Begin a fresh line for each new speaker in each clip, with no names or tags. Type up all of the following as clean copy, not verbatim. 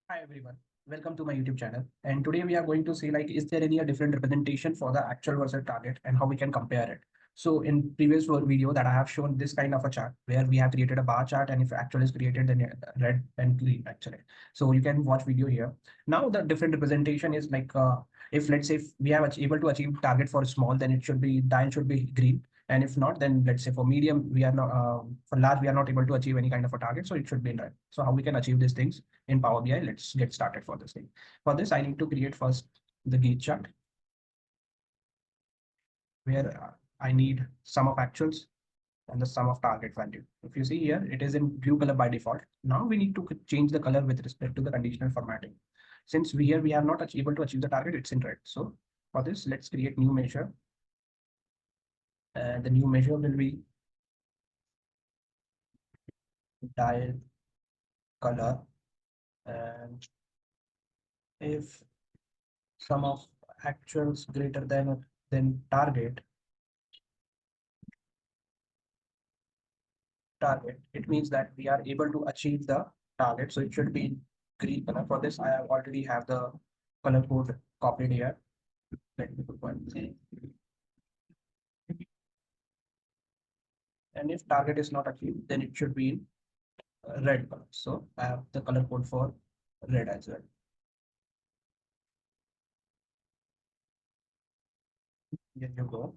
Hi everyone, welcome to my YouTube channel. And today we are going to see like, is there any a different representation for the actual versus target and how we can compare it. So in previous video that I have shown this kind of a chart where we have created a bar chart, and if actual is created then red and green actually. So you can watch video here. Now the different representation is like, if let's say if we are able to achieve target for small, then it should be dial should be green. And if not, then let's say for medium, we are not, for large, we are not able to achieve any kind of a target. So it should be in red. So how we can achieve these things in Power BI? Let's get started for this thing. For this, I need to create first the gauge chart where I need sum of actuals and the sum of target value. If you see here, it is in blue color by default. Now we need to change the color with respect to the conditional formatting. Since we are not able to achieve the target, it's in red. So for this, let's create new measure. And the new measure will be dial color. And if sum of actuals greater than target, it means that we are able to achieve the target. So it should be in green color. For this, I have already have the color code copied here. Let me put one. And if target is not achieved, then it should be in red color. So I have the color code for red as well. Here you go.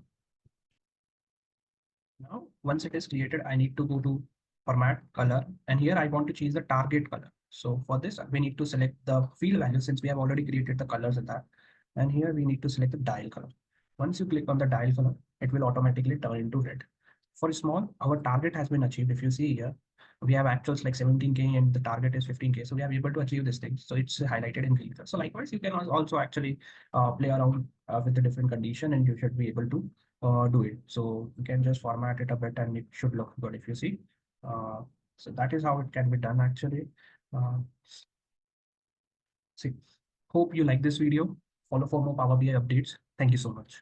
Now, once it is created, I need to go to format color, and here I want to change the target color. So for this, we need to select the field value since we have already created the colors in that. And here we need to select the dial color. Once you click on the dial color, it will automatically turn into red. For small, our target has been achieved. If you see here, we have actuals like 17K and the target is 15K. So we are able to achieve this thing. So it's highlighted in green color. So likewise, you can also actually play around with the different condition, and you should be able to do it. So you can just format it a bit and it should look good if you see. Uh, so that is how it can be done actually. Uh, see, hope you like this video. Follow for more Power BI updates. Thank you so much.